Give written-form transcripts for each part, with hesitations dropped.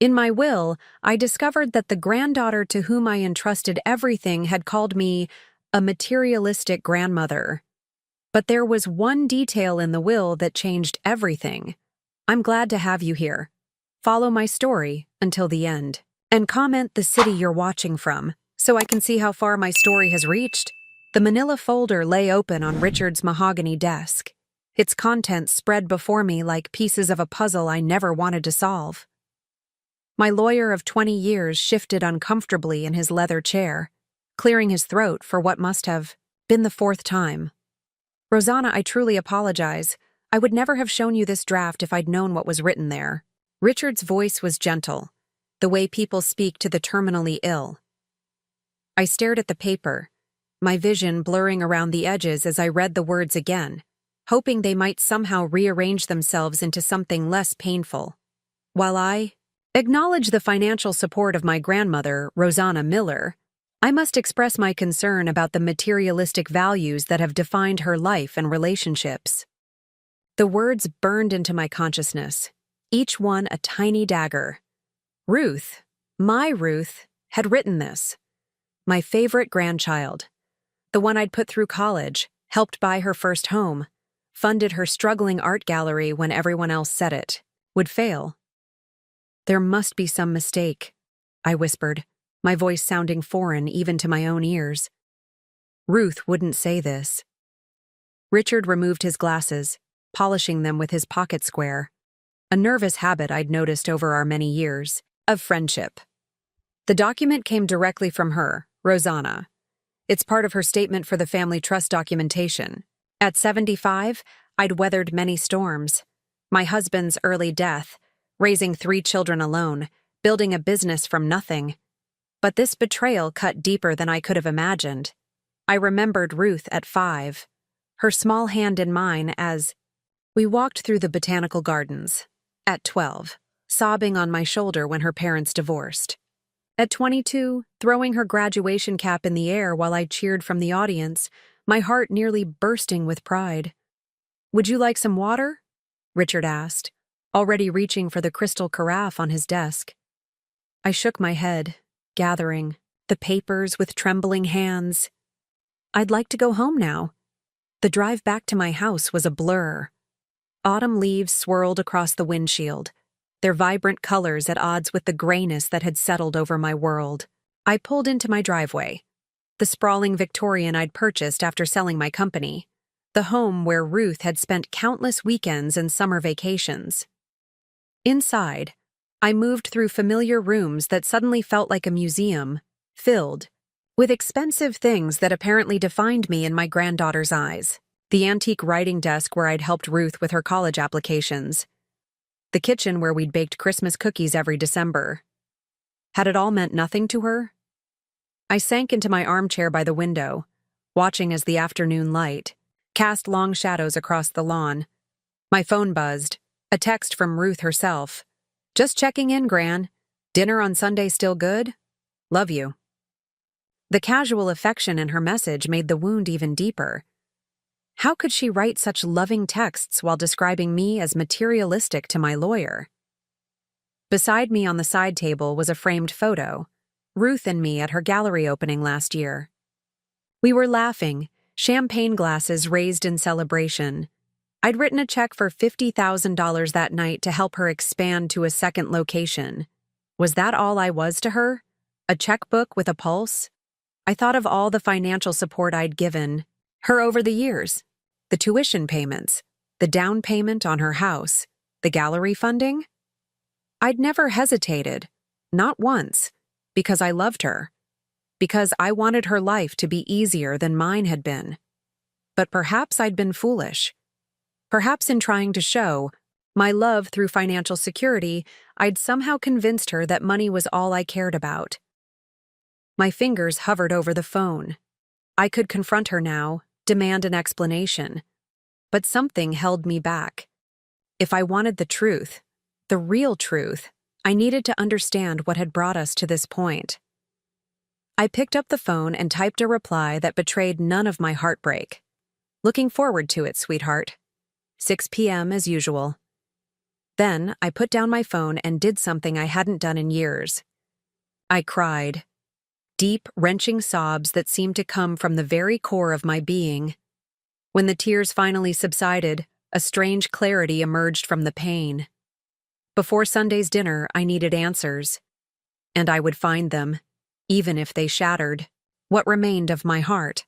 In my will, I discovered that the granddaughter to whom I entrusted everything had called me a materialistic grandmother. But there was one detail in the will that changed everything. I'm glad to have you here. Follow my story until the end. And comment the city you're watching from, so I can see how far my story has reached. The manila folder lay open on Richard's mahogany desk. Its contents spread before me like pieces of a puzzle I never wanted to solve. My lawyer of 20 years shifted uncomfortably in his leather chair, clearing his throat for what must have been the fourth time. Rosanna, I truly apologize. I would never have shown you this draft if I'd known what was written there. Richard's voice was gentle, the way people speak to the terminally ill. I stared at the paper, my vision blurring around the edges as I read the words again, hoping they might somehow rearrange themselves into something less painful. While I acknowledge the financial support of my grandmother, Rosanna Miller, I must express my concern about the materialistic values that have defined her life and relationships. The words burned into my consciousness, each one a tiny dagger. Ruth, my Ruth, had written this. My favorite grandchild. The one I'd put through college, helped buy her first home, funded her struggling art gallery when everyone else said it would fail. There must be some mistake, I whispered, my voice sounding foreign even to my own ears. Ruth wouldn't say this. Richard removed his glasses, polishing them with his pocket square, a nervous habit I'd noticed over our many years of friendship. The document came directly from her, Rosanna. It's part of her statement for the family trust documentation. At 75, I'd weathered many storms. My husband's early death, raising 3 children alone, building a business from nothing. But this betrayal cut deeper than I could have imagined. I remembered Ruth at 5, her small hand in mine as we walked through the botanical gardens. At 12, sobbing on my shoulder when her parents divorced. At 22, throwing her graduation cap in the air while I cheered from the audience, my heart nearly bursting with pride. "Would you like some water?" Richard asked, already reaching for the crystal carafe on his desk. I shook my head, gathering the papers with trembling hands. I'd like to go home now. The drive back to my house was a blur. Autumn leaves swirled across the windshield, their vibrant colors at odds with the grayness that had settled over my world. I pulled into my driveway, the sprawling Victorian I'd purchased after selling my company, the home where Ruth had spent countless weekends and summer vacations. Inside, I moved through familiar rooms that suddenly felt like a museum, filled with expensive things that apparently defined me in my granddaughter's eyes. The antique writing desk where I'd helped Ruth with her college applications. The kitchen where we'd baked Christmas cookies every December. Had it all meant nothing to her? I sank into my armchair by the window, watching as the afternoon light cast long shadows across the lawn. My phone buzzed, a text from Ruth herself. "Just checking in, Gran. Dinner on Sunday still good? Love you." The casual affection in her message made the wound even deeper. How could she write such loving texts while describing me as materialistic to my lawyer? Beside me on the side table was a framed photo, Ruth and me at her gallery opening last year. We were laughing, champagne glasses raised in celebration. I'd written a check for $50,000 that night to help her expand to a second location. Was that all I was to her? A checkbook with a pulse? I thought of all the financial support I'd given her over the years. The tuition payments, the down payment on her house, the gallery funding. I'd never hesitated, not once, because I loved her, because I wanted her life to be easier than mine had been. But perhaps I'd been foolish. Perhaps in trying to show my love through financial security, I'd somehow convinced her that money was all I cared about. My fingers hovered over the phone. I could confront her now, demand an explanation. But something held me back. If I wanted the truth, the real truth, I needed to understand what had brought us to this point. I picked up the phone and typed a reply that betrayed none of my heartbreak. "Looking forward to it, sweetheart. 6 p.m. as usual." Then I put down my phone and did something I hadn't done in years. I cried. Deep, wrenching sobs that seemed to come from the very core of my being. When the tears finally subsided, a strange clarity emerged from the pain. Before Sunday's dinner, I needed answers. And I would find them, even if they shattered what remained of my heart.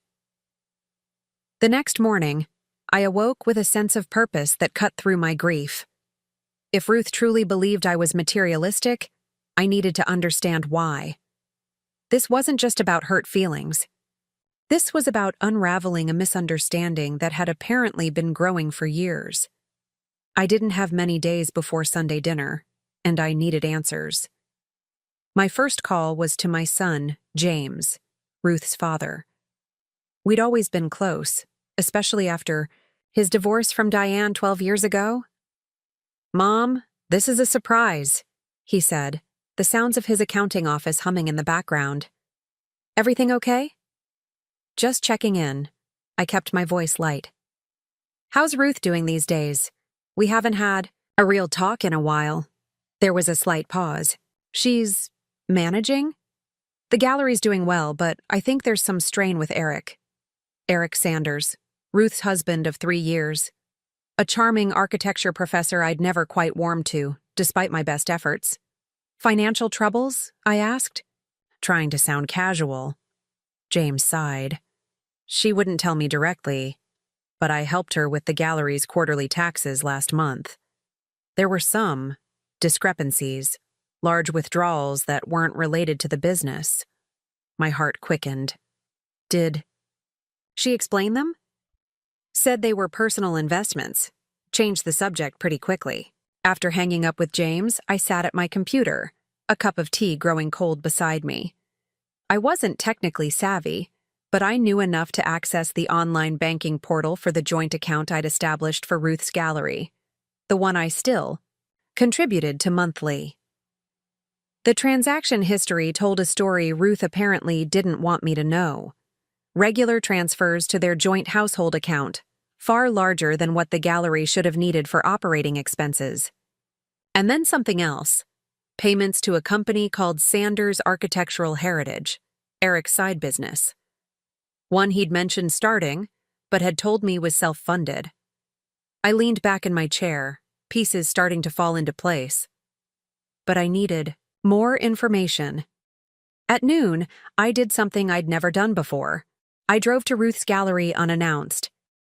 The next morning, I awoke with a sense of purpose that cut through my grief. If Ruth truly believed I was materialistic, I needed to understand why. This wasn't just about hurt feelings. This was about unraveling a misunderstanding that had apparently been growing for years. I didn't have many days before Sunday dinner, and I needed answers. My first call was to my son, James, Ruth's father. We'd always been close, especially after his divorce from Diane 12 years ago. "Mom, this is a surprise," he said, the sounds of his accounting office humming in the background. "Everything okay?" "Just checking in." I kept my voice light. "How's Ruth doing these days? We haven't had a real talk in a while." There was a slight pause. "She's managing? The gallery's doing well, but I think there's some strain with Eric." Eric Sanders, Ruth's husband of 3 years. A charming architecture professor I'd never quite warmed to, despite my best efforts. "Financial troubles?" I asked, trying to sound casual. James sighed. "She wouldn't tell me directly, but I helped her with the gallery's quarterly taxes last month. There were some discrepancies, large withdrawals that weren't related to the business." My heart quickened. "Did she explain them?" "Said they were personal investments." Changed the subject pretty quickly. After hanging up with James, I sat at my computer, a cup of tea growing cold beside me. I wasn't technically savvy, but I knew enough to access the online banking portal for the joint account I'd established for Ruth's gallery, the one I still contributed to monthly. The transaction history told a story Ruth apparently didn't want me to know. Regular transfers to their joint household account, far larger than what the gallery should have needed for operating expenses. And then something else. Payments to a company called Sanders Architectural Heritage, Eric's side business. One he'd mentioned starting, but had told me was self-funded. I leaned back in my chair, pieces starting to fall into place. But I needed more information. At noon, I did something I'd never done before. I drove to Ruth's gallery unannounced.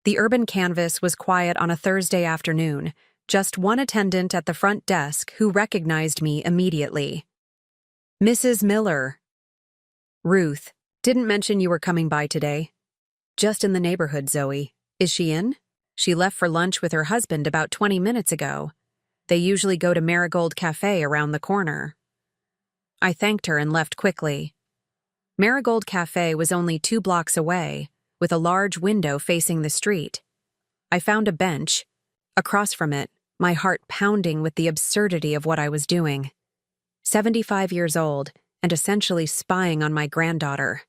The urban canvas was quiet on a Thursday afternoon, just one attendant at the front desk who recognized me immediately. "Mrs. Miller." "Ruth, didn't mention you were coming by today." "Just in the neighborhood, Zoe. Is she in?" "She left for lunch with her husband about 20 minutes ago. They usually go to Marigold Cafe around the corner." I thanked her and left quickly. Marigold Cafe was only 2 blocks away, with a large window facing the street. I found a bench. Across from it, my heart pounding with the absurdity of what I was doing. 75 years old and essentially spying on my granddaughter.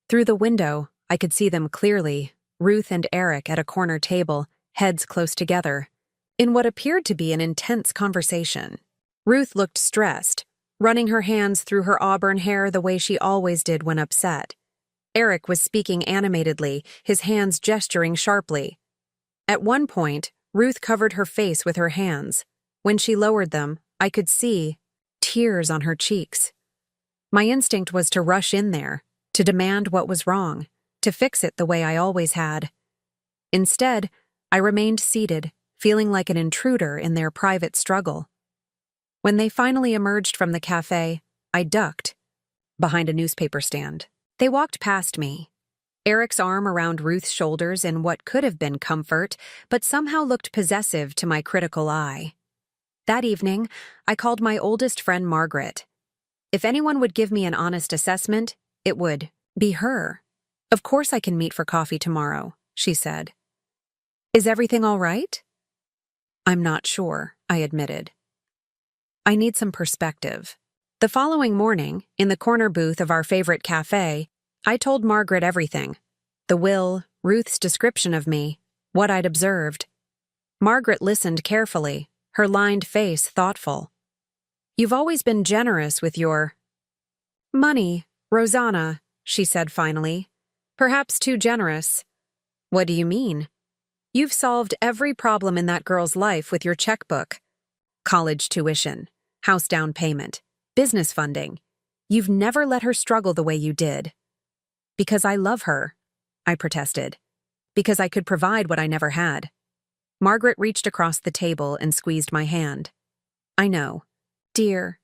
Through the window, I could see them clearly, Ruth and Eric at a corner table, heads close together, in what appeared to be an intense conversation. Ruth looked stressed, running her hands through her auburn hair the way she always did when upset. Eric was speaking animatedly, his hands gesturing sharply. At one point, Ruth covered her face with her hands. When she lowered them, I could see tears on her cheeks. My instinct was to rush in there, to demand what was wrong, to fix it the way I always had. Instead, I remained seated, feeling like an intruder in their private struggle. When they finally emerged from the cafe, I ducked behind a newspaper stand. They walked past me, Eric's arm around Ruth's shoulders in what could have been comfort, but somehow looked possessive to my critical eye. That evening, I called my oldest friend Margaret. If anyone would give me an honest assessment, it would be her. "Of course I can meet for coffee tomorrow," she said. "Is everything all right?" "I'm not sure," I admitted. "I need some perspective." The following morning, in the corner booth of our favorite cafe, I told Margaret everything. The will, Ruth's description of me, what I'd observed. Margaret listened carefully, her lined face thoughtful. "You've always been generous with your money, Rosanna," she said finally. "Perhaps too generous." "What do you mean?" "You've solved every problem in that girl's life with your checkbook. College tuition, house down payment, business funding. You've never let her struggle the way you did." "Because I love her," I protested. "Because I could provide what I never had." Margaret reached across the table and squeezed my hand. "I know, dear.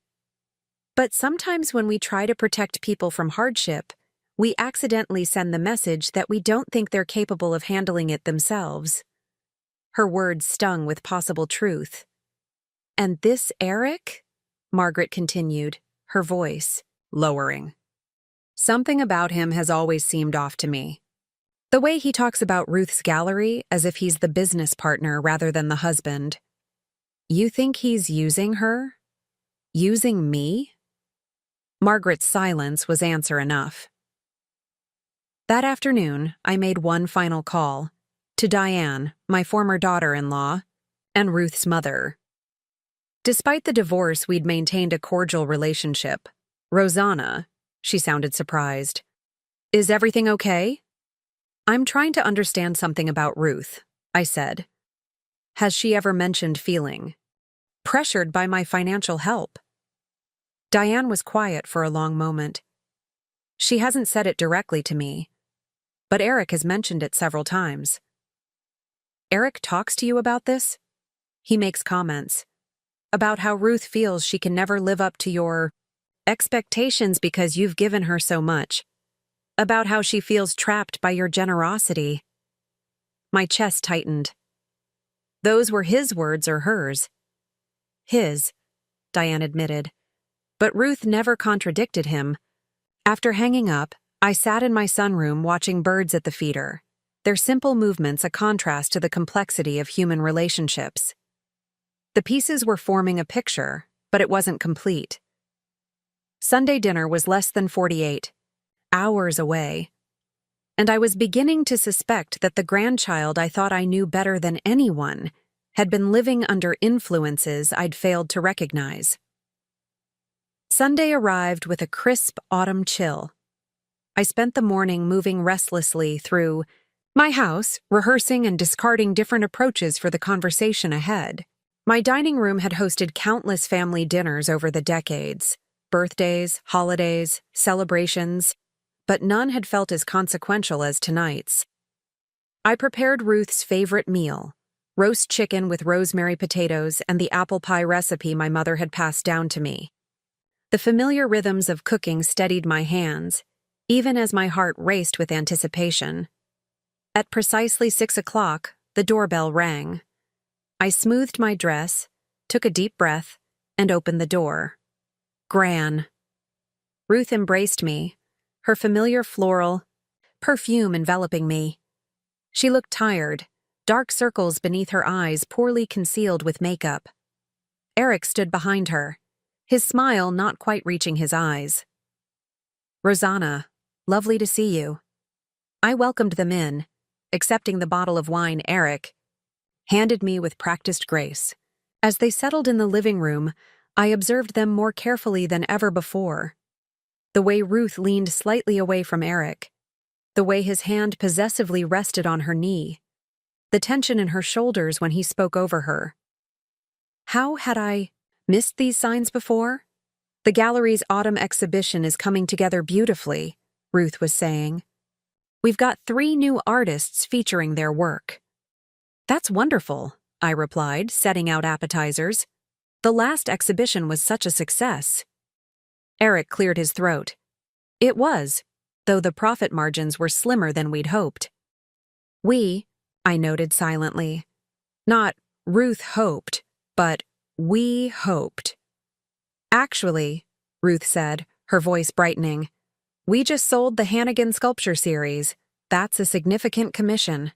But sometimes when we try to protect people from hardship, we accidentally send the message that we don't think they're capable of handling it themselves." Her words stung with possible truth. "And this Eric?" Margaret continued, her voice lowering. "Something about him has always seemed off to me. The way he talks about Ruth's gallery as if he's the business partner rather than the husband." "You think he's using her? Using me?" Margaret's silence was answer enough. That afternoon, I made one final call to Diane, my former daughter-in-law, and Ruth's mother. Despite the divorce, we'd maintained a cordial relationship. "Rosanna," she sounded surprised. "Is everything okay?" "I'm trying to understand something about Ruth," I said. "Has she ever mentioned feeling pressured by my financial help?" Diane was quiet for a long moment. "She hasn't said it directly to me, but Eric has mentioned it several times." "Eric talks to you about this?" "He makes comments about how Ruth feels she can never live up to your expectations because you've given her so much. About how she feels trapped by your generosity." My chest tightened. "Those were his words or hers?" "His," Diane admitted. But Ruth never contradicted him. After hanging up, I sat in my sunroom watching birds at the feeder, their simple movements a contrast to the complexity of human relationships. The pieces were forming a picture, but it wasn't complete. Sunday dinner was less than 48 hours away, and I was beginning to suspect that the grandchild I thought I knew better than anyone had been living under influences I'd failed to recognize. Sunday arrived with a crisp autumn chill. I spent the morning moving restlessly through my house, rehearsing and discarding different approaches for the conversation ahead. My dining room had hosted countless family dinners over the decades, birthdays, holidays, celebrations, but none had felt as consequential as tonight's. I prepared Ruth's favorite meal, roast chicken with rosemary potatoes and the apple pie recipe my mother had passed down to me. The familiar rhythms of cooking steadied my hands, even as my heart raced with anticipation. At precisely 6 o'clock, the doorbell rang. I smoothed my dress, took a deep breath, and opened the door. Gran. Ruth embraced me, her familiar floral perfume enveloping me. She looked tired, dark circles beneath her eyes poorly concealed with makeup. Eric stood behind her, his smile not quite reaching his eyes. "Rosanna, lovely to see you." I welcomed them in, accepting the bottle of wine Eric handed me with practiced grace. As they settled in the living room, I observed them more carefully than ever before. The way Ruth leaned slightly away from Eric, the way his hand possessively rested on her knee, the tension in her shoulders when he spoke over her. How had I missed these signs before? "The gallery's autumn exhibition is coming together beautifully," Ruth was saying. "We've got 3 new artists featuring their work." "That's wonderful," I replied, setting out appetizers. "The last exhibition was such a success." Eric cleared his throat. "It was, though the profit margins were slimmer than we'd hoped." I noted silently. Not Ruth hoped, but we hoped. "Actually," Ruth said, her voice brightening, "we just sold the Hannigan Sculpture Series. That's a significant commission."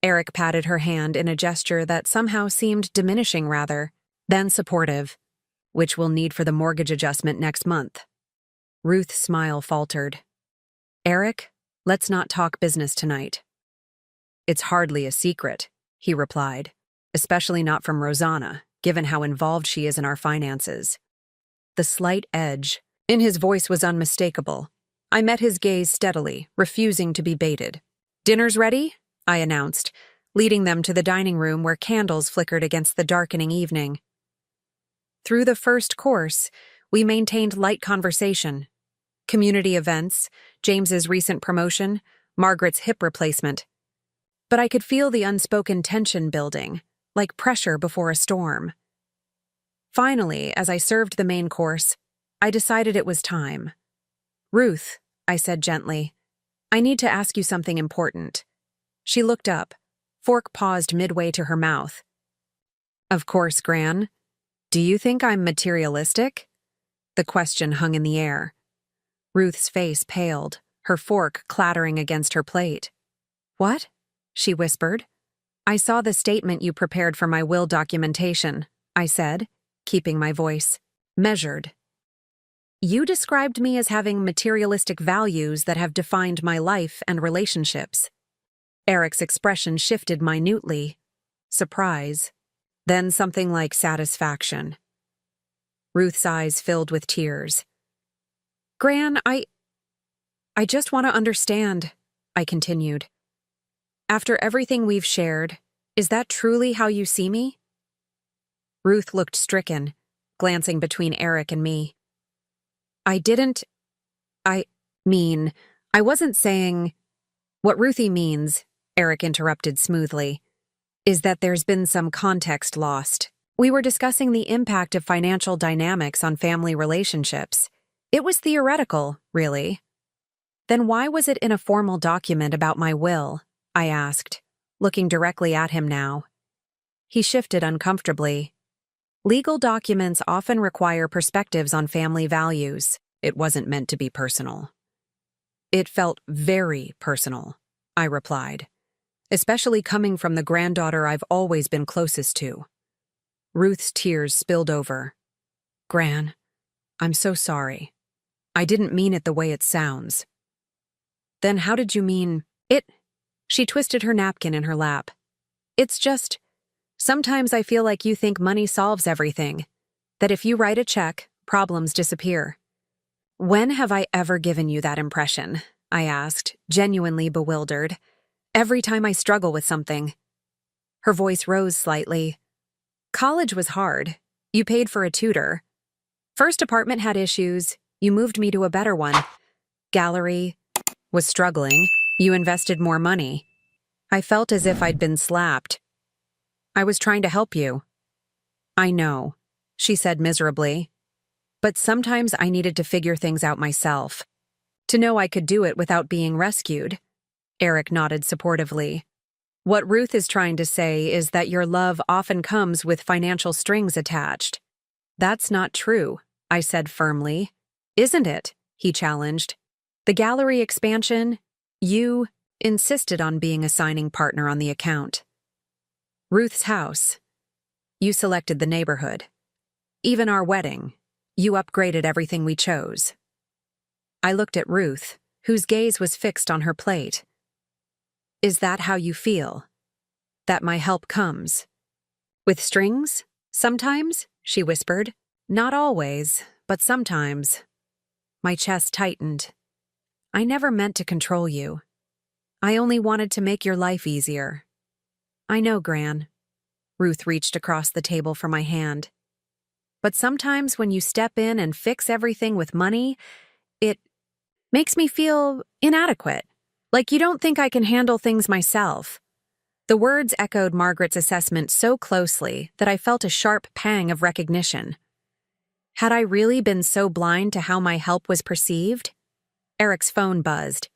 Eric patted her hand in a gesture that somehow seemed diminishing rather than supportive. "Which we'll need for the mortgage adjustment next month." Ruth's smile faltered. "Eric, let's not talk business tonight." "It's hardly a secret," he replied, "especially not from Rosanna, given how involved she is in our finances. The slight edge in his voice was unmistakable. I met his gaze steadily, refusing to be baited. "Dinner's ready?" I announced, leading them to the dining room where candles flickered against the darkening evening. Through the first course, we maintained light conversation. Community events, James's recent promotion, Margaret's hip replacement. But I could feel the unspoken tension building, like pressure before a storm. Finally, as I served the main course, I decided it was time. "Ruth," I said gently, "I need to ask you something important." She looked up, fork paused midway to her mouth. "Of course, Gran. Do you think I'm materialistic?" The question hung in the air. Ruth's face paled, her fork clattering against her plate. "What?" she whispered. "I saw the statement you prepared for my will documentation," I said, keeping my voice measured. "You described me as having materialistic values that have defined my life and relationships." Eric's expression shifted minutely. Surprise. Then something like satisfaction. Ruth's eyes filled with tears. "Gran, I just want to understand," I continued. "After everything we've shared, is that truly how you see me?" Ruth looked stricken, glancing between Eric and me. I wasn't saying—" "What Ruthie means," Eric interrupted smoothly, "is that there's been some context lost. We were discussing the impact of financial dynamics on family relationships. It was theoretical, really." "Then why was it in a formal document about my will?" I asked, looking directly at him now. He shifted uncomfortably. "Legal documents often require perspectives on family values. It wasn't meant to be personal." "It felt very personal," I replied, "especially coming from the granddaughter I've always been closest to." Ruth's tears spilled over. "Gran, I'm so sorry. I didn't mean it the way it sounds." "Then how did you mean it?" She twisted her napkin in her lap. "It's just, sometimes I feel like you think money solves everything, that if you write a check, problems disappear." "When have I ever given you that impression?" I asked, genuinely bewildered. "Every time I struggle with something." Her voice rose slightly. "College was hard. You paid for a tutor. First apartment had issues. You moved me to a better one. Gallery was struggling. You invested more money. I felt as if I'd been slapped. I was trying to help you." "I know," she said miserably. "But sometimes I needed to figure things out myself. To know I could do it without being rescued." Eric nodded supportively. "What Ruth is trying to say is that your love often comes with financial strings attached." "That's not true," I said firmly. "Isn't it?" he challenged. "The gallery expansion, you insisted on being a signing partner on the account. Ruth's house, you selected the neighborhood. Even our wedding, you upgraded everything we chose." I looked at Ruth, whose gaze was fixed on her plate. "Is that how you feel? That my help comes with strings? Sometimes?" she whispered. "Not always, but sometimes." My chest tightened. "I never meant to control you. I only wanted to make your life easier." "I know, Gran." Ruth reached across the table for my hand. "But sometimes when you step in and fix everything with money, it makes me feel inadequate, like you don't think I can handle things myself." The words echoed Margaret's assessment so closely that I felt a sharp pang of recognition. Had I really been so blind to how my help was perceived? Eric's phone buzzed.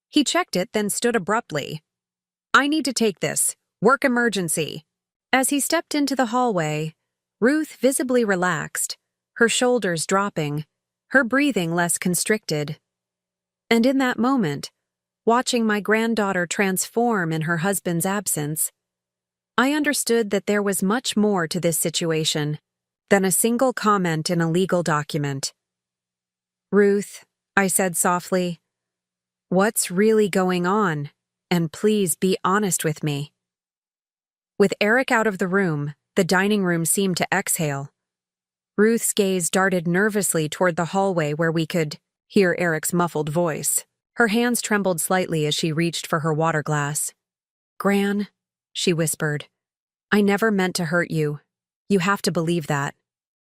He checked it, then stood abruptly. "I need to take this. Work emergency." As he stepped into the hallway, Ruth visibly relaxed, her shoulders dropping, her breathing less constricted. And in that moment, watching my granddaughter transform in her husband's absence, I understood that there was much more to this situation than a single comment in a legal document. "Ruth," I said softly, "what's really going on? And please be honest with me." With Eric out of the room, The dining room seemed to exhale. Ruth's gaze darted nervously toward the hallway where we could hear Eric's muffled voice. Her hands trembled slightly as she reached for her water glass. "Gran," she whispered, "I never meant to hurt you. You have to believe that."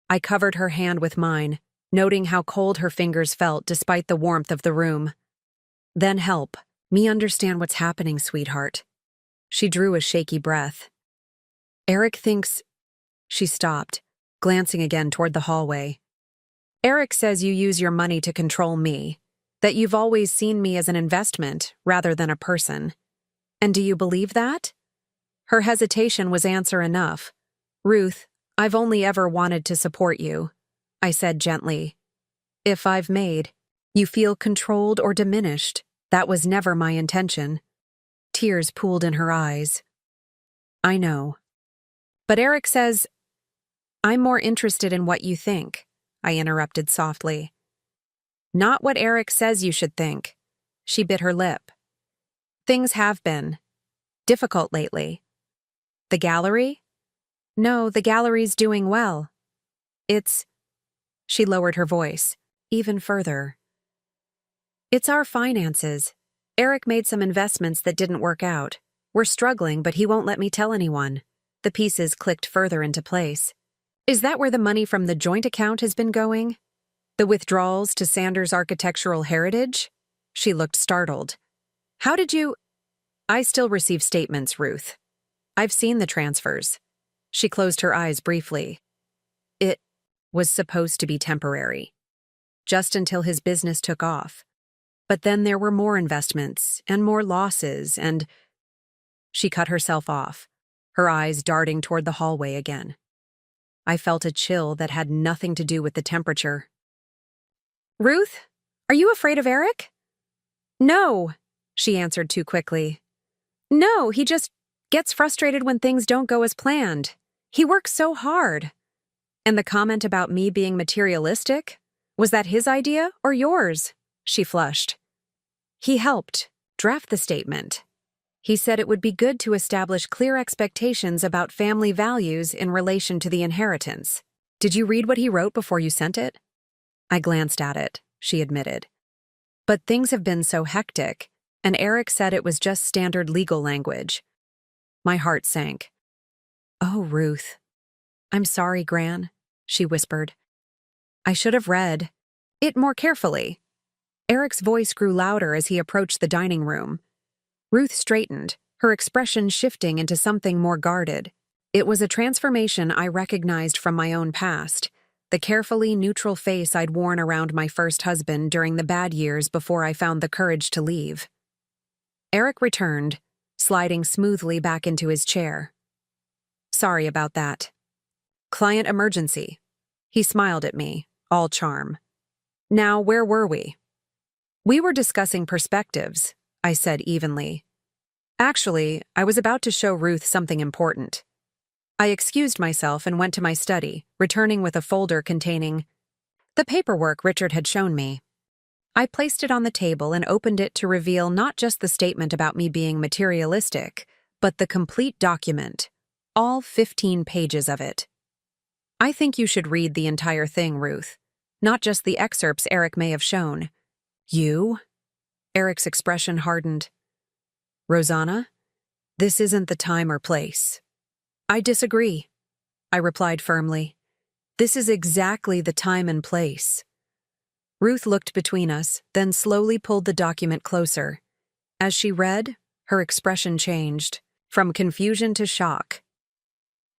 I covered her hand with mine, noting how cold her fingers felt despite the warmth of the room. "Then help me understand what's happening, sweetheart." She drew a shaky breath. "Eric thinks—" She stopped, glancing again toward the hallway. "Eric says you use your money to control me, that you've always seen me as an investment rather than a person. And do you believe that?" Her hesitation was answer enough. "Ruth, I've only ever wanted to support you," I said gently. "If I've made you feel controlled or diminished, that was never my intention." Tears pooled in her eyes. "I know. But Eric says—" "I'm more interested in what you think," I interrupted softly. "Not what Eric says you should think." She bit her lip. "Things have been difficult lately." "The gallery?" "No, the gallery's doing well. It's—" She lowered her voice even further. "It's our finances. Eric made some investments that didn't work out. We're struggling, but he won't let me tell anyone." The pieces clicked further into place. "Is that where the money from the joint account has been going? The withdrawals to Sanders' architectural heritage?" She looked startled. "How did you—" "I still receive statements, Ruth. I've seen the transfers." She closed her eyes briefly. "It was supposed to be temporary, just until his business took off. But then there were more investments and more losses and—" She cut herself off, her eyes darting toward the hallway again. I felt a chill that had nothing to do with the temperature. "Ruth, are you afraid of Eric?" "No," she answered too quickly. "No, he just gets frustrated when things don't go as planned. He works so hard." "And the comment about me being materialistic? Was that his idea or yours?" She flushed. "He helped draft the statement. He said it would be good to establish clear expectations about family values in relation to the inheritance. Did you read what he wrote before you sent it?" I glanced at it, she admitted. "But things have been so hectic, and Eric said it was just standard legal language." My heart sank. "Oh, Ruth. I'm sorry, Gran," she whispered. "I should have read it more carefully." Eric's voice grew louder as he approached the dining room. Ruth straightened, her expression shifting into something more guarded. It was a transformation I recognized from my own past, the carefully neutral face I'd worn around my first husband during the bad years before I found the courage to leave. Eric returned, sliding smoothly back into his chair. "Sorry about that. Client emergency." He smiled at me, all charm. "Now, where were we?" "We were discussing perspectives," I said evenly. "Actually, I was about to show Ruth something important." I excused myself and went to my study, returning with a folder containing the paperwork Richard had shown me. I placed it on the table and opened it to reveal not just the statement about me being materialistic, but the complete document, all 15 pages of it. "I think you should read the entire thing, Ruth, not just the excerpts Eric may have shown." "You?" Eric's expression hardened. "Rosanna, this isn't the time or place." "I disagree," I replied firmly. "This is exactly the time and place." Ruth looked between us, then slowly pulled the document closer. As she read, her expression changed, from confusion to shock.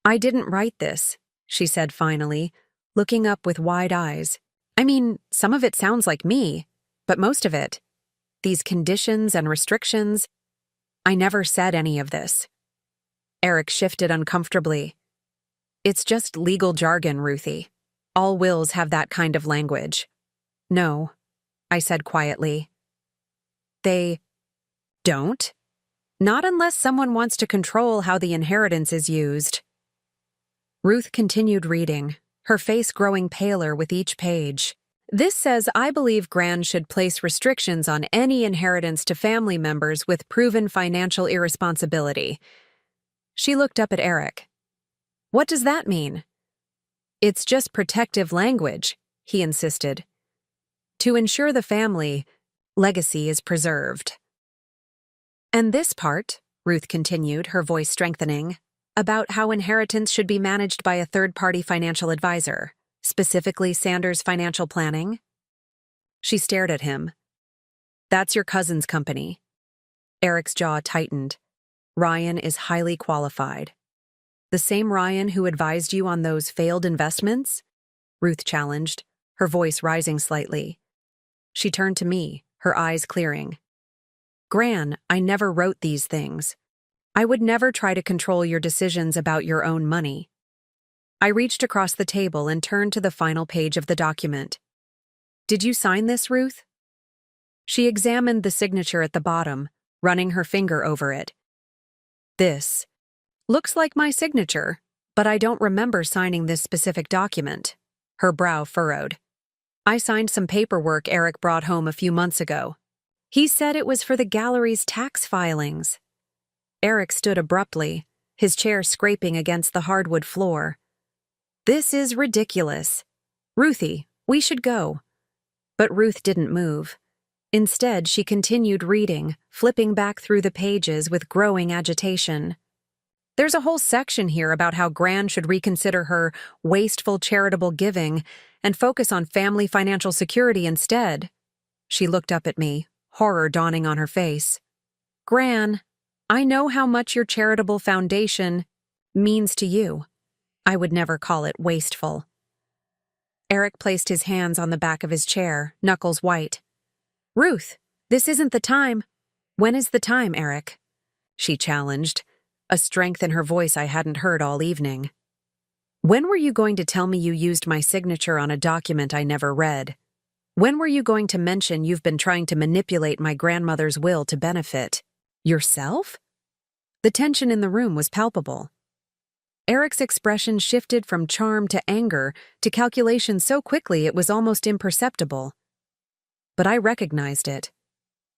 "I didn't write this," she said finally, looking up with wide eyes. "I mean, some of it sounds like me, but most of it, these conditions and restrictions, I never said any of this." Eric shifted uncomfortably. "It's just legal jargon, Ruthie. All wills have that kind of language." "No," I said quietly. "They don't? Not unless someone wants to control how the inheritance is used." Ruth continued reading, her face growing paler with each page. "This says I believe Gran should place restrictions on any inheritance to family members with proven financial irresponsibility." She looked up at Eric. What does that mean? It's just protective language, he insisted. To ensure the family legacy is preserved. And this part, Ruth continued, her voice strengthening, about how inheritance should be managed by a third-party financial advisor, specifically Sanders Financial Planning. She stared at him. That's your cousin's company. Eric's jaw tightened. Ryan is highly qualified. The same Ryan who advised you on those failed investments? Ruth challenged, her voice rising slightly. She turned to me, her eyes clearing. Gran, I never wrote these things. I would never try to control your decisions about your own money. I reached across the table and turned to the final page of the document. Did you sign this, Ruth? She examined the signature at the bottom, running her finger over it. This looks like my signature, but I don't remember signing this specific document. Her brow furrowed. I signed some paperwork Eric brought home a few months ago. He said it was for the gallery's tax filings. Eric stood abruptly, his chair scraping against the hardwood floor. This is ridiculous. Ruthie, we should go. But Ruth didn't move. Instead, she continued reading, flipping back through the pages with growing agitation. There's a whole section here about how Gran should reconsider her wasteful charitable giving and focus on family financial security instead. She looked up at me, horror dawning on her face. Gran, I know how much your charitable foundation means to you. I would never call it wasteful. Eric placed his hands on the back of his chair, knuckles white. Ruth, this isn't the time. When is the time, Eric? She challenged, a strength in her voice I hadn't heard all evening. When were you going to tell me you used my signature on a document I never read? When were you going to mention you've been trying to manipulate my grandmother's will to benefit yourself? The tension in the room was palpable. Eric's expression shifted from charm to anger to calculation so quickly it was almost imperceptible. But I recognized it.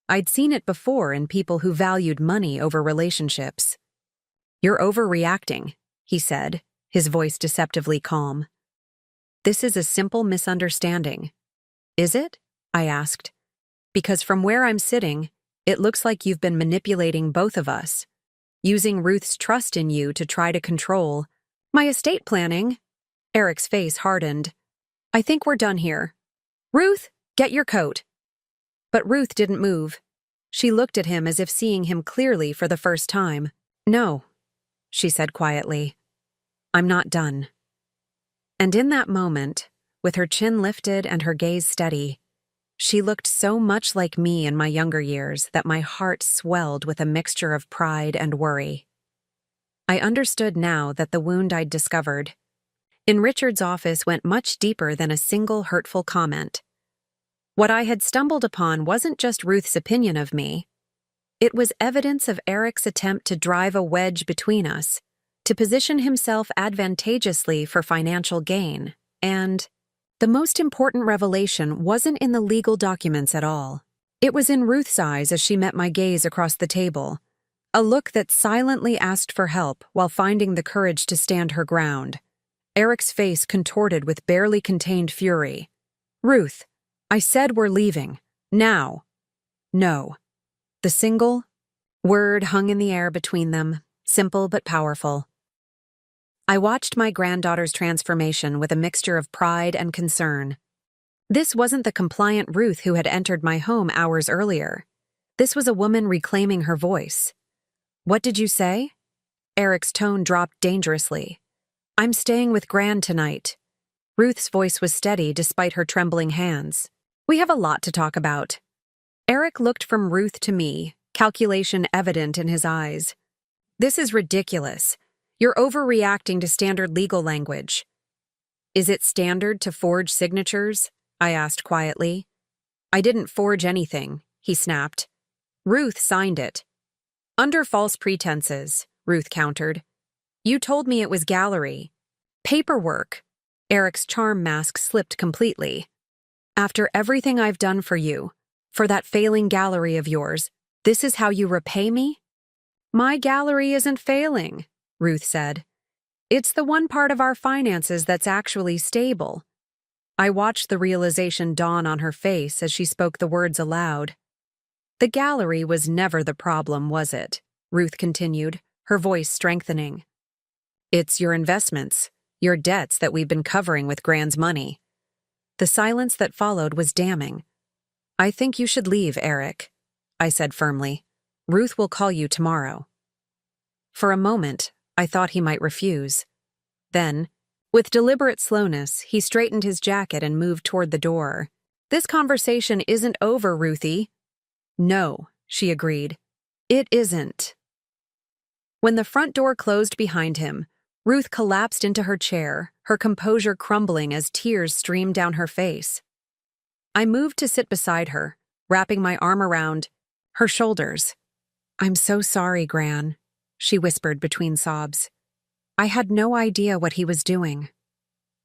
I'd seen it before in people who valued money over relationships. You're overreacting, he said, his voice deceptively calm. This is a simple misunderstanding. Is it? I asked. Because from where I'm sitting, it looks like you've been manipulating both of us, using Ruth's trust in you to try to control my estate planning. Eric's face hardened. I think we're done here. Ruth, get your coat. But Ruth didn't move. She looked at him as if seeing him clearly for the first time. No, she said quietly. I'm not done. And in that moment, with her chin lifted and her gaze steady, she looked so much like me in my younger years that my heart swelled with a mixture of pride and worry. I understood now that the wound I'd discovered in Richard's office went much deeper than a single hurtful comment. What I had stumbled upon wasn't just Ruth's opinion of me. It was evidence of Eric's attempt to drive a wedge between us, to position himself advantageously for financial gain, and the most important revelation wasn't in the legal documents at all. It was in Ruth's eyes as she met my gaze across the table, a look that silently asked for help while finding the courage to stand her ground. Eric's face contorted with barely contained fury. Ruth, I said we're leaving. Now. No. The single word hung in the air between them, simple but powerful. I watched my granddaughter's transformation with a mixture of pride and concern. This wasn't the compliant Ruth who had entered my home hours earlier. This was a woman reclaiming her voice. What did you say? Eric's tone dropped dangerously. I'm staying with Gran tonight. Ruth's voice was steady despite her trembling hands. We have a lot to talk about. Eric looked from Ruth to me, calculation evident in his eyes. This is ridiculous. You're overreacting to standard legal language. Is it standard to forge signatures? I asked quietly. I didn't forge anything, he snapped. Ruth signed it. Under false pretenses, Ruth countered. You told me it was gallery. Paperwork. Eric's charm mask slipped completely. After everything I've done for you, for that failing gallery of yours, this is how you repay me? My gallery isn't failing, Ruth said. It's the one part of our finances that's actually stable. I watched the realization dawn on her face as she spoke the words aloud. The gallery was never the problem, was it? Ruth continued, her voice strengthening. It's your investments, your debts that we've been covering with Grand's money. The silence that followed was damning. I think you should leave, Eric, I said firmly. Ruth will call you tomorrow. For a moment, I thought he might refuse. Then, with deliberate slowness, he straightened his jacket and moved toward the door. This conversation isn't over, Ruthie. No, she agreed. It isn't. When the front door closed behind him, Ruth collapsed into her chair, her composure crumbling as tears streamed down her face. I moved to sit beside her, wrapping my arm around her shoulders. I'm so sorry, Gran, she whispered between sobs. I had no idea what he was doing.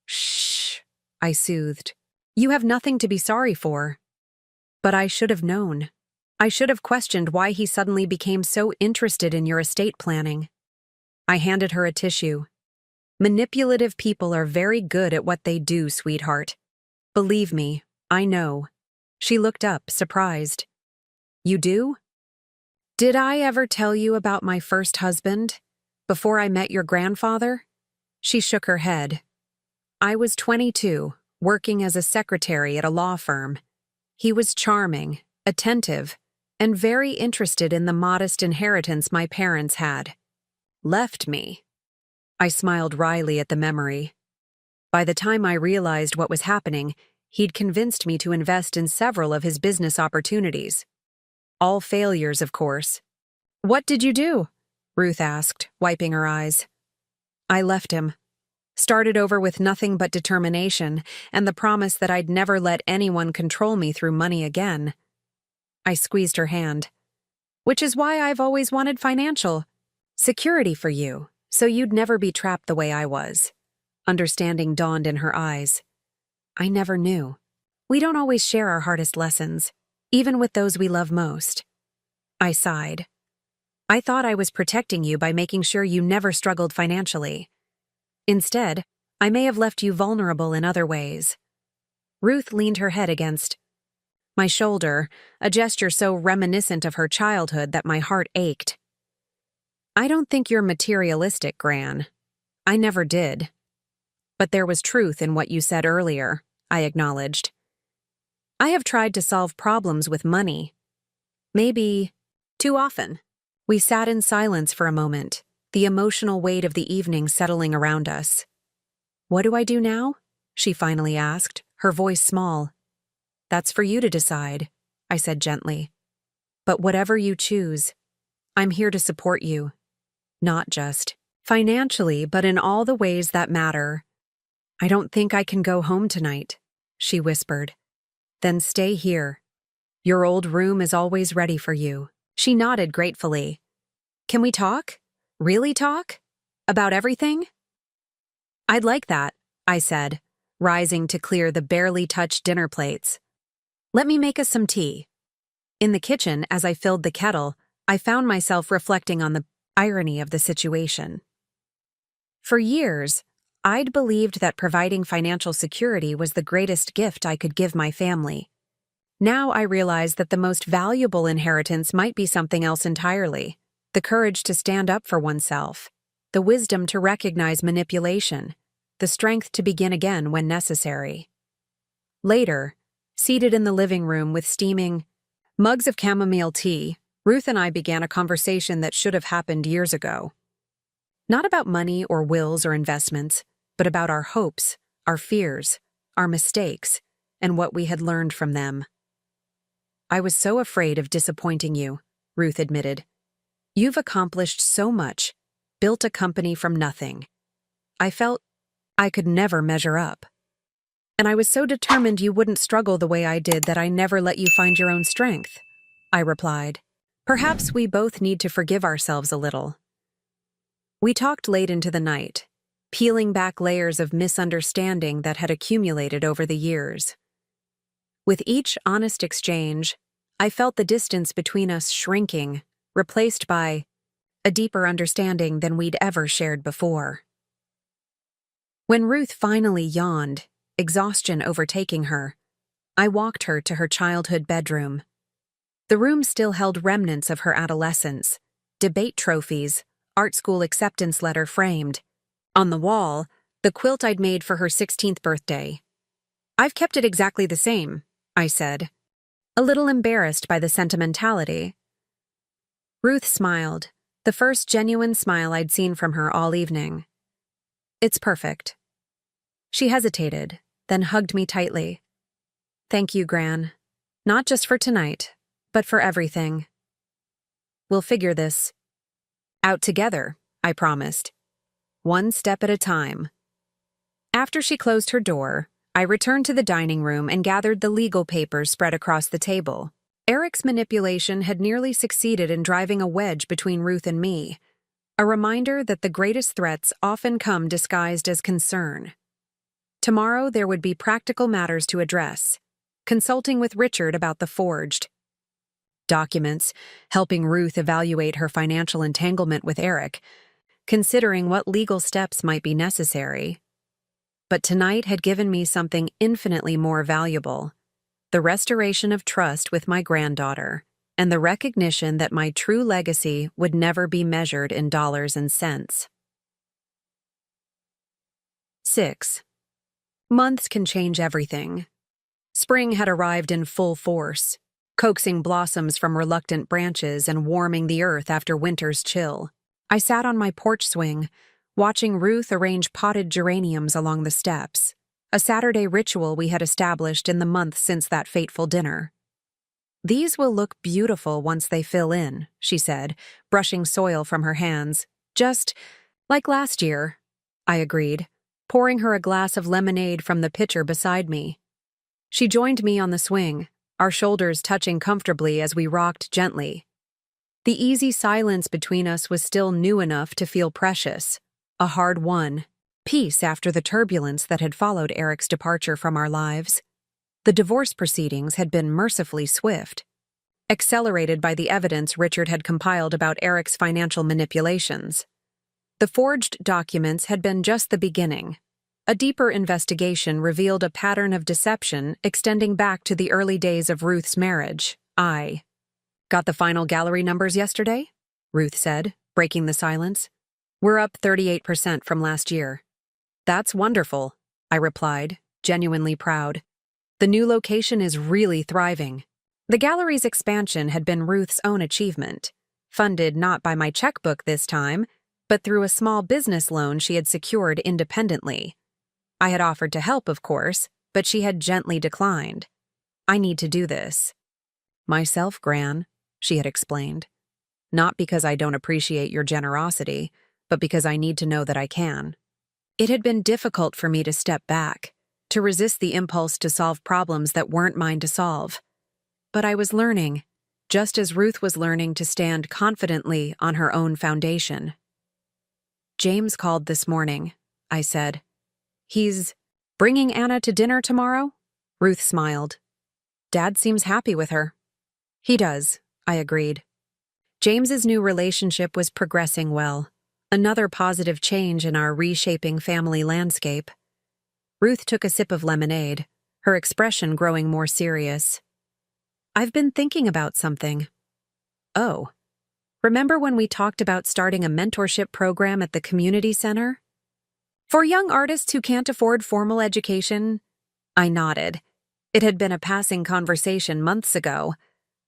Shh, I soothed. You have nothing to be sorry for. But I should have known. I should have questioned why he suddenly became so interested in your estate planning. I handed her a tissue. Manipulative people are very good at what they do, sweetheart. Believe me, I know. She looked up, surprised. You do? Did I ever tell you about my first husband, before I met your grandfather? She shook her head. I was 22, working as a secretary at a law firm. He was charming, attentive, and very interested in the modest inheritance my parents had. Left me. I smiled wryly at the memory. By the time I realized what was happening, he'd convinced me to invest in several of his business opportunities. All failures, of course. What did you do? Ruth asked, wiping her eyes. I left him. Started over with nothing but determination and the promise that I'd never let anyone control me through money again. I squeezed her hand. Which is why I've always wanted financial security for you, so you'd never be trapped the way I was. Understanding dawned in her eyes. I never knew. We don't always share our hardest lessons, even with those we love most. I sighed. I thought I was protecting you by making sure you never struggled financially. Instead, I may have left you vulnerable in other ways. Ruth leaned her head against my shoulder, a gesture so reminiscent of her childhood that my heart ached. I don't think you're materialistic, Gran. I never did. But there was truth in what you said earlier, I acknowledged. I have tried to solve problems with money. Maybe too often. We sat in silence for a moment, the emotional weight of the evening settling around us. What do I do now? She finally asked, her voice small. That's for you to decide, I said gently. But whatever you choose, I'm here to support you. Not just financially, but in all the ways that matter. I don't think I can go home tonight, she whispered. Then stay here. Your old room is always ready for you. She nodded gratefully. Can we talk? Really talk? About everything? I'd like that, I said, rising to clear the barely touched dinner plates. Let me make us some tea. In the kitchen, as I filled the kettle, I found myself reflecting on the irony of the situation. For years, I'd believed that providing financial security was the greatest gift I could give my family. Now I realize that the most valuable inheritance might be something else entirely: the courage to stand up for oneself, the wisdom to recognize manipulation, the strength to begin again when necessary. Later, seated in the living room with steaming mugs of chamomile tea, Ruth and I began a conversation that should have happened years ago. Not about money or wills or investments, but about our hopes, our fears, our mistakes, and what we had learned from them. I was so afraid of disappointing you, Ruth admitted. You've accomplished so much, built a company from nothing. I felt I could never measure up. And I was so determined you wouldn't struggle the way I did that I never let you find your own strength, I replied. Perhaps we both need to forgive ourselves a little. We talked late into the night, peeling back layers of misunderstanding that had accumulated over the years. With each honest exchange, I felt the distance between us shrinking, replaced by a deeper understanding than we'd ever shared before. When Ruth finally yawned, exhaustion overtaking her, I walked her to her childhood bedroom. The room still held remnants of her adolescence, debate trophies, art school acceptance letter framed. On the wall, the quilt I'd made for her 16th birthday. "I've kept it exactly the same," I said, a little embarrassed by the sentimentality. Ruth smiled, the first genuine smile I'd seen from her all evening. "It's perfect." She hesitated, then hugged me tightly. "Thank you, Gran. Not just for tonight, but for everything. We'll figure this out together," I promised. One step at a time. After she closed her door, I returned to the dining room and gathered the legal papers spread across the table. Eric's manipulation had nearly succeeded in driving a wedge between Ruth and me, a reminder that the greatest threats often come disguised as concern. Tomorrow there would be practical matters to address, consulting with Richard about the forged documents, helping Ruth evaluate her financial entanglement with Eric, considering what legal steps might be necessary. But tonight had given me something infinitely more valuable: the restoration of trust with my granddaughter, and the recognition that my true legacy would never be measured in dollars and cents. 6. Months can change everything. Spring had arrived in full force, coaxing blossoms from reluctant branches and warming the earth after winter's chill. I sat on my porch swing, watching Ruth arrange potted geraniums along the steps, a Saturday ritual we had established in the month since that fateful dinner. "These will look beautiful once they fill in," she said, brushing soil from her hands. "Just like last year," I agreed, pouring her a glass of lemonade from the pitcher beside me. She joined me on the swing, our shoulders touching comfortably as we rocked gently. The easy silence between us was still new enough to feel precious, a hard-won peace after the turbulence that had followed Eric's departure from our lives. The divorce proceedings had been mercifully swift, accelerated by the evidence Richard had compiled about Eric's financial manipulations. The forged documents had been just the beginning. A deeper investigation revealed a pattern of deception extending back to the early days of Ruth's marriage. I got the final gallery numbers yesterday, Ruth said, breaking the silence. "We're up 38% from last year." "That's wonderful," I replied, genuinely proud. "The new location is really thriving." The gallery's expansion had been Ruth's own achievement, funded not by my checkbook this time, but through a small business loan she had secured independently. I had offered to help, of course, but she had gently declined. "I need to do this myself, Gran," she had explained. "Not because I don't appreciate your generosity, but because I need to know that I can." It had been difficult for me to step back, to resist the impulse to solve problems that weren't mine to solve. But I was learning, just as Ruth was learning to stand confidently on her own foundation. "James called this morning," I said. "He's bringing Anna to dinner tomorrow?" Ruth smiled. "Dad seems happy with her." "He does," I agreed. James's new relationship was progressing well, another positive change in our reshaping family landscape. Ruth took a sip of lemonade, her expression growing more serious. "I've been thinking about something." "Oh, remember when we talked about starting a mentorship program at the community center? For young artists who can't afford formal education?" I nodded. It had been a passing conversation months ago,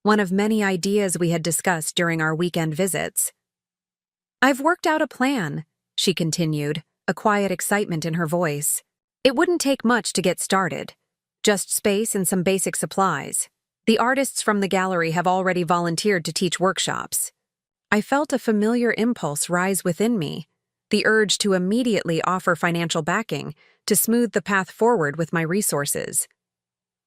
one of many ideas we had discussed during our weekend visits. "I've worked out a plan," she continued, a quiet excitement in her voice. "It wouldn't take much to get started. Just space and some basic supplies. The artists from the gallery have already volunteered to teach workshops." I felt a familiar impulse rise within me, the urge to immediately offer financial backing to smooth the path forward with my resources.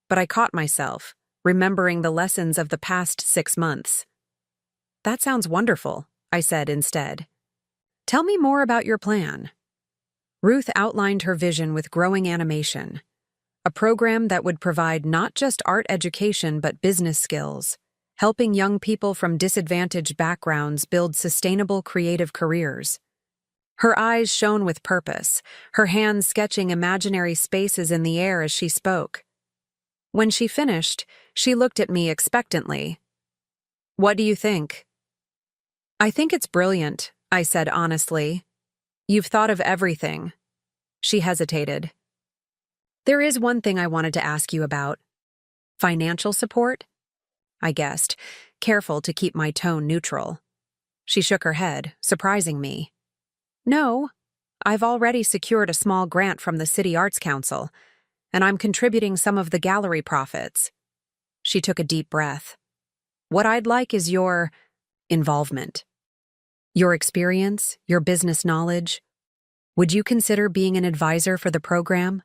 But I caught myself, remembering the lessons of the past 6 months. "That sounds wonderful," I said instead. "Tell me more about your plan." Ruth outlined her vision with growing animation, a program that would provide not just art education but business skills, helping young people from disadvantaged backgrounds build sustainable creative careers. Her eyes shone with purpose, her hands sketching imaginary spaces in the air as she spoke. When she finished, she looked at me expectantly. "What do you think?" "I think it's brilliant," I said honestly. "You've thought of everything." She hesitated. "There is one thing I wanted to ask you about." "Financial support?" I guessed, careful to keep my tone neutral. She shook her head, surprising me. "No, I've already secured a small grant from the City Arts Council, and I'm contributing some of the gallery profits." She took a deep breath. "What I'd like is your involvement. Your experience, your business knowledge. Would you consider being an advisor for the program?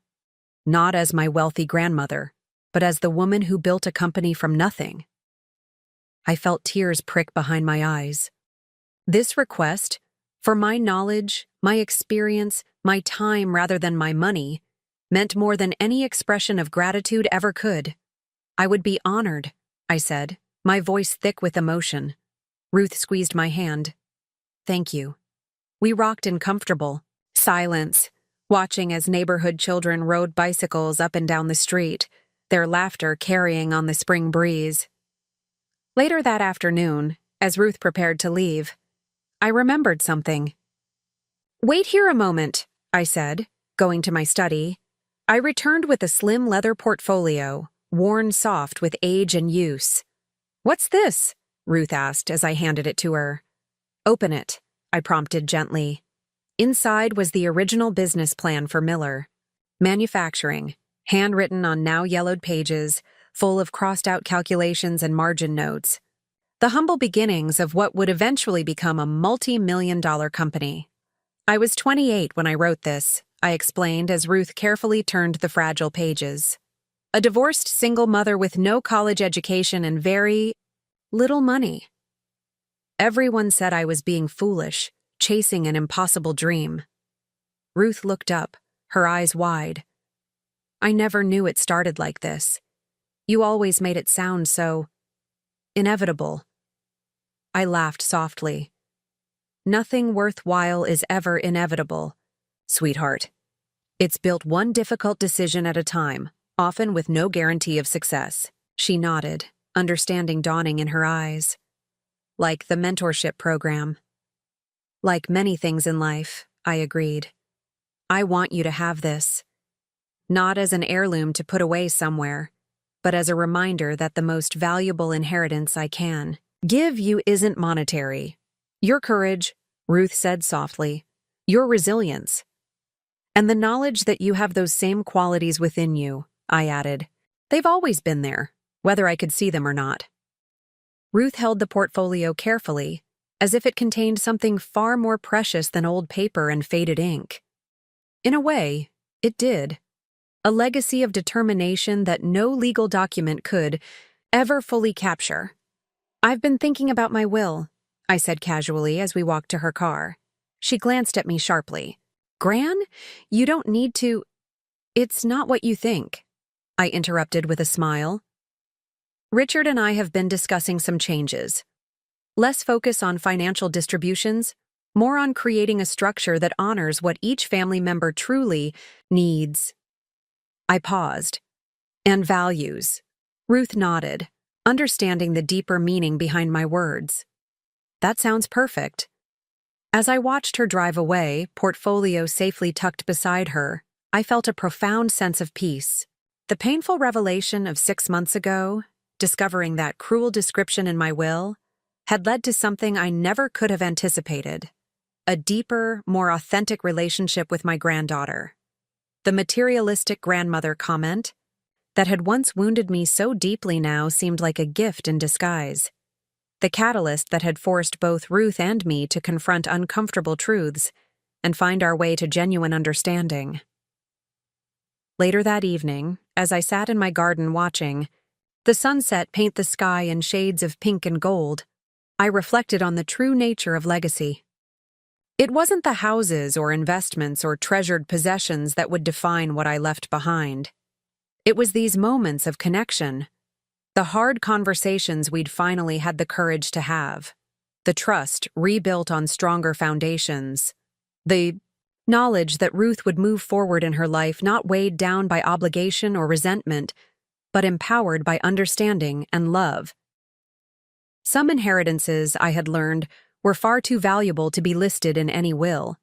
Not as my wealthy grandmother, but as the woman who built a company from nothing." I felt tears prick behind my eyes. This request, for my knowledge, my experience, my time rather than my money, meant more than any expression of gratitude ever could. "I would be honored," I said, my voice thick with emotion. Ruth squeezed my hand. "Thank you." We rocked in comfortable silence, watching as neighborhood children rode bicycles up and down the street, their laughter carrying on the spring breeze. Later that afternoon, as Ruth prepared to leave, I remembered something. "Wait here a moment," I said, going to my study. I returned with a slim leather portfolio, worn soft with age and use. "What's this?" Ruth asked as I handed it to her. "Open it," I prompted gently. Inside was the original business plan for Miller. Manufacturing, handwritten on now yellowed pages, full of crossed-out calculations and margin notes. The humble beginnings of what would eventually become a multi-million-dollar company. "I was 28 when I wrote this," I explained as Ruth carefully turned the fragile pages. "A divorced single mother with no college education and very little money." Everyone said I was being foolish, chasing an impossible dream. Ruth looked up, her eyes wide. "I never knew it started like this. You always made it sound so inevitable." I laughed softly. "Nothing worthwhile is ever inevitable, sweetheart. It's built one difficult decision at a time, often with no guarantee of success." She nodded, understanding dawning in her eyes. "Like the mentorship program." "Like many things in life," I agreed. "I want you to have this. Not as an heirloom to put away somewhere, but as a reminder that the most valuable inheritance I can give you isn't monetary. Your courage," Ruth said softly, "your resilience. And the knowledge that you have those same qualities within you," I added. "They've always been there, whether I could see them or not." Ruth held the portfolio carefully, as if it contained something far more precious than old paper and faded ink. In a way, it did. A legacy of determination that no legal document could ever fully capture. "I've been thinking about my will," I said casually as we walked to her car. She glanced at me sharply. "Gran, you don't need to—" "It's not what you think," I interrupted with a smile. "Richard and I have been discussing some changes. Less focus on financial distributions, more on creating a structure that honors what each family member truly needs." I paused. "And values." Ruth nodded, understanding the deeper meaning behind my words. "That sounds perfect." As I watched her drive away, portfolio safely tucked beside her, I felt a profound sense of peace. The painful revelation of 6 months ago, discovering that cruel description in my will, had led to something I never could have anticipated: a deeper, more authentic relationship with my granddaughter. The materialistic grandmother comment that had once wounded me so deeply now seemed like a gift in disguise. The catalyst that had forced both Ruth and me to confront uncomfortable truths and find our way to genuine understanding. Later that evening, as I sat in my garden watching the sunset paint the sky in shades of pink and gold, I reflected on the true nature of legacy. It wasn't the houses or investments or treasured possessions that would define what I left behind. It was these moments of connection, the hard conversations we'd finally had the courage to have, the trust rebuilt on stronger foundations, The knowledge that Ruth would move forward in her life not weighed down by obligation or resentment, but empowered by understanding and love. Some inheritances, I had learned, were far too valuable to be listed in any will.